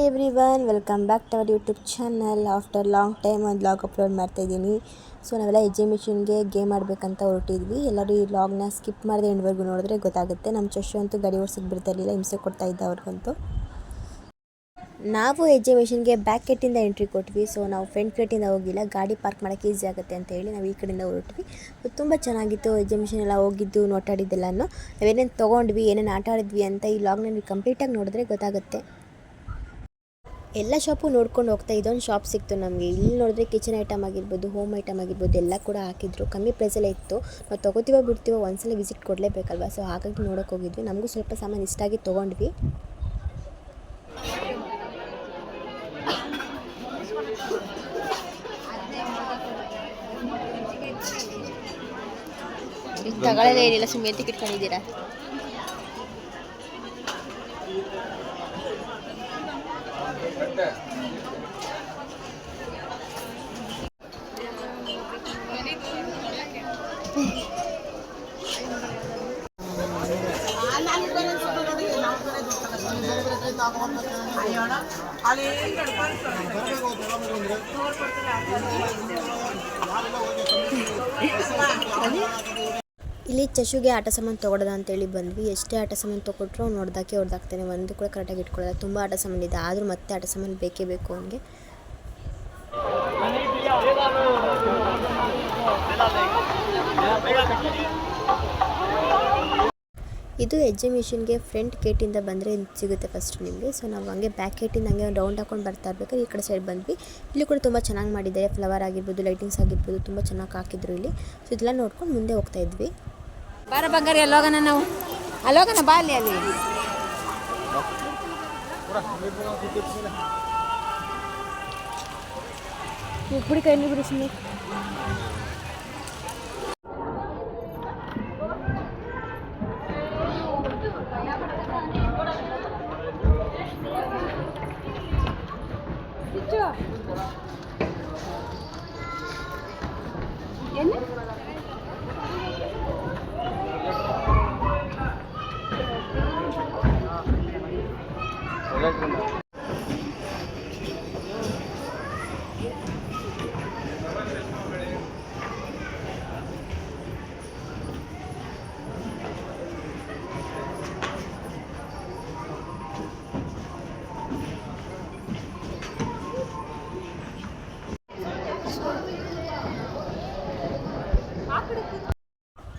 Hi everyone, welcome back to our YouTube channel. After long time ಒಂದು vlog upload ಮಾಡ್ತಾಯಿದ್ದೀನಿ. So ನಾವೆಲ್ಲ ಎಕ್ಸಿಬಿಷನ್ಗೆ game ಆಡಬೇಕಂತ ಹೊರಟಿದ್ವಿ. ಎಲ್ಲರೂ ಈ ವ್ಲಾಗ್ನ ಸ್ಕಿಪ್ ಮಾಡಿದೆ ಎಂಡ್ವರೆಗೂ ನೋಡಿದ್ರೆ ಗೊತ್ತಾಗುತ್ತೆ. ನಮ್ಮ ಚಶು ಅಂತೂ ಗಾಡಿ ಓಡಿಸೋಕ್ಕೆ ಬಿಡ್ತಾಯಿರಲಿಲ್ಲ, ಹಿಂಸೆ ಕೊಡ್ತಾಯಿದ್ದ ಅವ್ರಿಗಂತೂ. ನಾವು ಎಕ್ಸಿಬಿಷನ್ಗೆ ಬ್ಯಾಕ್ ಗೇಟಿಂದ ಎಂಟ್ರಿ ಕೊಟ್ವಿ. ಸೊ ನಾವು ಫ್ರಂಟ್ ಗೇಟಿಂದ ಹೋಗಿಲ್ಲ, ಗಾಡಿ ಪಾರ್ಕ್ ಮಾಡೋಕ್ಕೆ ಈಸಿ ಆಗುತ್ತೆ ಅಂತ ಹೇಳಿ ನಾವು ಈ ಕಡೆಯಿಂದ ಹೊರಟ್ವಿ. ತುಂಬ ಚೆನ್ನಾಗಿತ್ತು ಎಕ್ಸಿಬಿಷನ್ ಎಲ್ಲ ಹೋಗಿದ್ದು, ನೋಟಾಡಿದ್ದೆಲ್ಲನೂ ನಾವೇನೇನು ತೊಗೊಂಡ್ವಿ, ಏನೇನು ಆಟ ಆಡಿದ್ವಿ ಅಂತ ಈ ವ್ಲಾಗ್ನ ನೀವು ಕಂಪ್ಲೀಟಾಗಿ ನೋಡಿದ್ರೆ ಗೊತ್ತಾಗುತ್ತೆ. ಎಲ್ಲ ಶಾಪು ನೋಡ್ಕೊಂಡು ಹೋಗ್ತಾ ಇದೊಂದು ಶಾಪ್ ಸಿಕ್ತು ನಮಗೆ. ಇಲ್ಲಿ ನೋಡಿದ್ರೆ ಕಿಚನ್ ಐಟಮ್ ಆಗಿರ್ಬೋದು, ಹೋಮ್ ಐಟಮ್ ಆಗಿರ್ಬೋದು ಎಲ್ಲ ಕೂಡ ಹಾಕಿದ್ರು. ಕಮ್ಮಿ ಪ್ರೈಸಲ್ಲೇ ಇತ್ತು. ನಾವು ತೊಗೋತೀವೋ ಬಿಡ್ತೀವೋ ಒಂದ್ಸಲ ವಿಸಿಟ್ ಕೊಡಲೇಬೇಕಲ್ವ. ಸೊ ಹಾಗಾಗಿ ನೋಡೋಕೆ ಹೋಗಿದ್ವಿ. ನಮಗೂ ಸ್ವಲ್ಪ ಸಾಮಾನು ಇಷ್ಟ ಆಗಿ ತೊಗೊಂಡ್ವಿ. ತಗೊಳ್ಳೋದೇ ಏನಿಲ್ಲ, ಸುಮ್ಮನೆ ಟಿಕೆಟ್ ಇಟ್ಕೊಂಡಿದ್ದೀರಾ. ಇಲ್ಲಿ ಚಶುಗೆ ಆಟ ಸಾಮಾನು ತೊಗೊಳೋದ ಅಂತೇಳಿ ಬಂದ್ವಿ. ಎಷ್ಟೇ ಆಟ ಸಾಮಾನು ತೊಗೊಟ್ರು ಅವ್ನು ಹೊಡೆದಾಕ್ತಾನೆ. ಒಂದು ಕೂಡ ಕರೆಕ್ಟಾಗಿ ಇಟ್ಕೊಳ್ಳೋಲ್ಲ. ತುಂಬ ಆಟ ಸಾಮಾನು ಇದೆ, ಆದರೂ ಮತ್ತೆ ಆಟ ಸಾಮಾನು ಬೇಕೇ ಬೇಕು ಅವನಿಗೆ. ಇದು ಎಕ್ಸಿಬಿಷನ್ಗೆ ಫ್ರಂಟ್ ಗೇಟಿಂದ ಬಂದರೆ ಸಿಗುತ್ತೆ ಫಸ್ಟ್ ನಿಮಗೆ. ಸೊ ನಾವು ಹಂಗೆ ಬ್ಯಾಕ್ ಗೇಟಿಂದ ಹಂಗೆ ರೌಂಡ್ ಹಾಕೊಂಡು ಬರ್ತಾ ಇರ್ಬೇಕಾದ್ರೆ ಈ ಕಡೆ ಸೈಡ್ ಬಂದ್ವಿ. ಇಲ್ಲಿ ಕೂಡ ತುಂಬ ಚೆನ್ನಾಗಿ ಮಾಡಿದ್ದಾರೆ. ಫ್ಲವರ್ ಆಗಿರ್ಬೋದು, ಲೈಟಿಂಗ್ಸ್ ಆಗಿರ್ಬೋದು ತುಂಬ ಚೆನ್ನಾಗಿ ಹಾಕಿದ್ರು ಇಲ್ಲಿ. ಸೊ ಇದೆಲ್ಲ ನೋಡ್ಕೊಂಡು ಮುಂದೆ ಹೋಗ್ತಾ ಇದ್ವಿ. ಬಾರ ಬಂಗಾರಿ, ಅಲ್ಲೋಗನ ನಾವು ಅಲ್ಲೋಗನ ಬಾ ಅಲ್ಲಿ ಬಿಡಿ ಕೈಲಿ ಬಿಡಿ ಸುಮ್ಮನೆ. ಏನು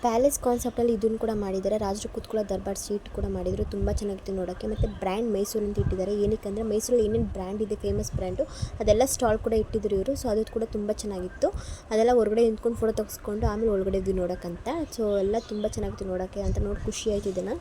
ಪ್ಯಾಲೇಸ್ ಕಾನ್ಸೆಪ್ಟಲ್ಲಿ ಇದನ್ನು ಕೂಡ ಮಾಡಿದ್ದಾರೆ. ರಾಜರು ಕೂತ್ಕೊಳ್ಳೋ ದರ್ಬಾರ್ ಸೀಟ್ ಕೂಡ ಮಾಡಿದರು. ತುಂಬ ಚೆನ್ನಾಗಿತ್ತು ನೋಡೋಕ್ಕೆ. ಮತ್ತು ಬ್ರ್ಯಾಂಡ್ ಮೈಸೂರು ಅಂತ ಇಟ್ಟಿದ್ದಾರೆ. ಏನಕ್ಕೆ ಅಂದರೆ ಮೈಸೂರಲ್ಲಿ ಏನೇನು ಬ್ರ್ಯಾಂಡ್ ಇದೆ, ಫೇಮಸ್ ಬ್ರ್ಯಾಂಡು, ಅದೆಲ್ಲ ಸ್ಟಾಲ್ ಕೂಡ ಇಟ್ಟಿದ್ರು ಇವರು. ಸೊ ಅದು ಕೂಡ ತುಂಬ ಚೆನ್ನಾಗಿತ್ತು. ಅದೆಲ್ಲ ಹೊರಗಡೆ ನಿಂತ್ಕೊಂಡು ಫೋಟೋ ತೆಗೆಸ್ಕೊಂಡು ಆಮೇಲೆ ಒಳಗಡೆ ಇದ್ವಿ ನೋಡೋಕ್ಕಂತ. ಸೊ ಎಲ್ಲ ತುಂಬ ಚೆನ್ನಾಗಿತ್ತು ನೋಡೋಕ್ಕೆ ಅಂತ ನೋಡಿ ಖುಷಿ ಆಯಿತು ಇದನ್ನು.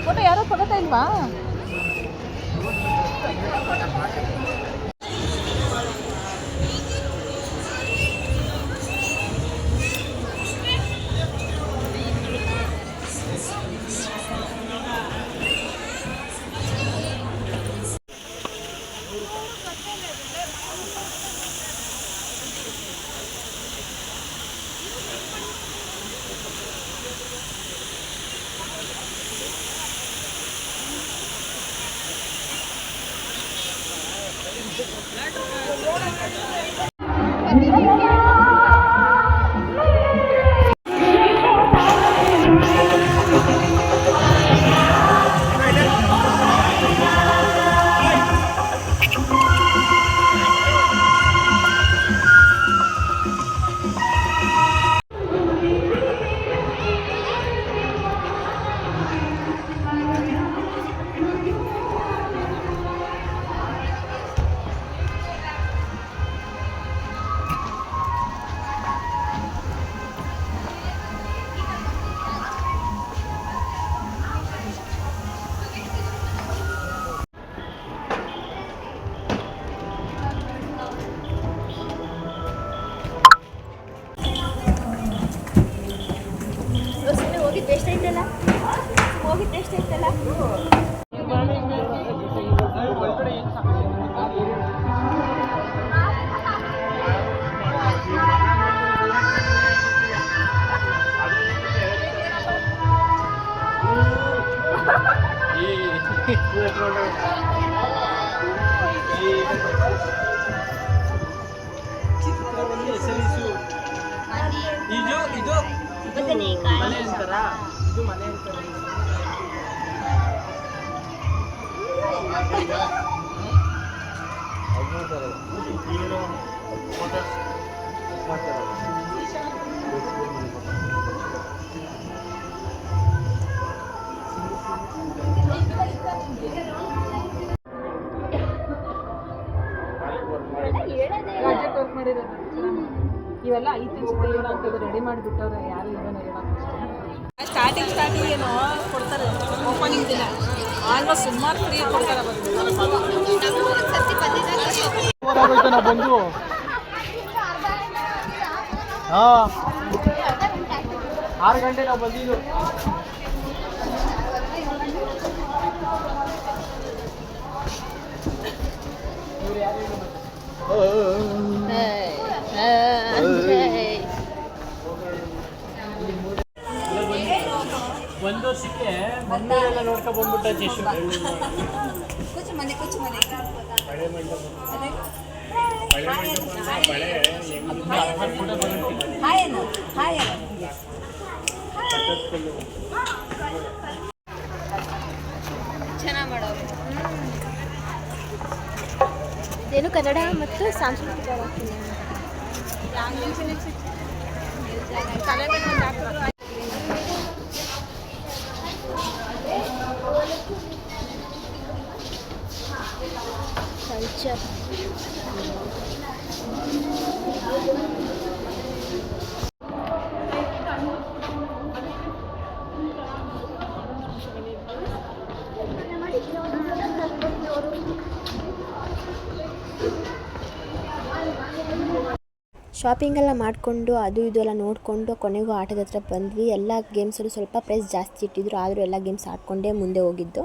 ಫೋಟೋ ಯಾರೋ ತಗೋತಾ ಇಲ್ವಾ? ಪ್ರಾಜೆಕ್ಟ್ ವರ್ಕ್ ಮಾಡಿರೋದು ಇವೆಲ್ಲ 5 ನಿಮಿಷಕ್ಕೆ ಹೇಳೋಂಥದ್ದು ರೆಡಿ ಮಾಡಿಬಿಟ್ಟವ್ರೆ ಯಾರು ಇದನ್ನು ಹೇಳೋಕ್ಕೆ ಸ್ಟಾರ್ಟಿಂಗ್ ಏನೋ ಕೊಡ್ತಾರೆ ಓಪನಿಂಗ್ ದಿನ ಆಲ್ಮೋಸ್ಟ್ ಸುಮಾರು ಫ್ರೀ ಕೊಡ್ತಾರೆ ಬಂದು ಹಾಂ 6 ಗಂಟೆ ನಾವು ಬಂದಿದ್ದು ಒಂದು ವರ್ಷಕ್ಕೆ ಮಂಗಳೂರೆಲ್ಲ ನೋಡ್ಕೊ ಬಂದ್ಬಿಟ್ಟ ಜೇಶು ಹಳೆ ಮಂಟಪ ಚೆನ್ನಾಗಿ ಮಾಡೋರು. ಇದೇನು ಕನ್ನಡ ಮತ್ತು ಸಾಂಸ್ಕೃತಿಕ ಕಲ್ಚರ್. ಶಾಪಿಂಗೆಲ್ಲ ಮಾಡಿಕೊಂಡು ಅದು ಇದು ಎಲ್ಲ ನೋಡಿಕೊಂಡು ಕೊನೆಗೂ ಆಟದ ಹತ್ರ ಬಂದ್ವಿ. ಎಲ್ಲ ಗೇಮ್ಸಲ್ಲೂ ಸ್ವಲ್ಪ ಪ್ರೈಸ್ ಜಾಸ್ತಿ ಇಟ್ಟಿದ್ರು, ಆದರೂ ಎಲ್ಲ ಗೇಮ್ಸ್ ಆಡ್ಕೊಂಡೇ ಮುಂದೆ ಹೋಗಿದ್ದು.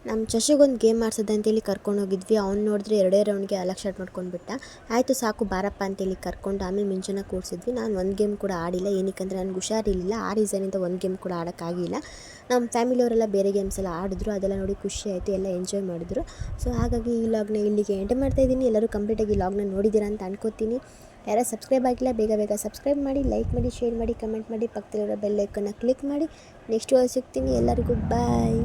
ನಮ್ಮ ಶಶಿಗೊಂದು ಗೇಮ್ ಆಡ್ಸೋದು ಅಂತೇಳಿ ಕರ್ಕೊಂಡು ಹೋಗಿದ್ವಿ. ಅವ್ನು ನೋಡಿದ್ರೆ 2 ರೌಂಡ್ಗೆ ಅಲಕ್ ಶಾಟ್ ಮಾಡ್ಕೊಂಡ್ಬಿಟ್ಟ. ಆಯಿತು ಸಾಕು ಬಾರಪ್ಪ ಅಂತೇಳಿ ಕರ್ಕೊಂಡು ಆಮೇಲೆ ಮಿಂಚುನ ಕೂರಿಸಿದ್ವಿ. ನಾನು ಒಂದು ಗೇಮ್ ಕೂಡ ಆಡಿಲ್ಲ, ಏನಕ್ಕಂದರೆ ನನಗೆ ಹುಷಾರಿರಲಿಲ್ಲ. ಆ ರೀಸನಿಂದ ಒಂದು ಗೇಮ್ ಕೂಡ ಆಡೋಕ್ಕಾಗಿಲ್ಲ. ನಮ್ಮ ಫ್ಯಾಮಿಲಿಯವರೆಲ್ಲ ಬೇರೆ ಗೇಮ್ಸ್ ಎಲ್ಲ ಆಡಿದ್ರು, ಅದೆಲ್ಲ ನೋಡಿ ಖುಷಿ ಆಯಿತು, ಎಲ್ಲ ಎಂಜಾಯ್ ಮಾಡಿದ್ರು. ಸೊ ಹಾಗಾಗಿ ಈ ಲಾಗ್ನ ಇಲ್ಲಿಗೆ ಎಂಡ್ ಮಾಡ್ತಾಯಿದ್ದೀನಿ. ಎಲ್ಲರೂ ಕಂಪ್ಲೀಟಾಗಿ ಈ ಲಾಗ್ನ ನೋಡಿದ್ದೀರಾ ಅಂತ ಅನ್ಕೋತೀನಿ. ಯಾರು ಸಬ್ಸ್ಕ್ರೈಬ್ ಆಗಿಲ್ಲ ಬೇಗ ಸಬ್ಸ್ಕ್ರೈಬ್ ಮಾಡಿ, ಲೈಕ್ ಮಾಡಿ, ಶೇರ್ ಮಾಡಿ, ಕಮೆಂಟ್ ಮಾಡಿ, ಪಕ್ಕದಲ್ಲಿರೋ ಬೆಲ್ ಐಕನ್ನ ಕ್ಲಿಕ್ ಮಾಡಿ. ನೆಕ್ಸ್ಟ್ ಸಿಗ್ತೀನಿ. ಎಲ್ಲರಿಗೂ ಬಾಯ್.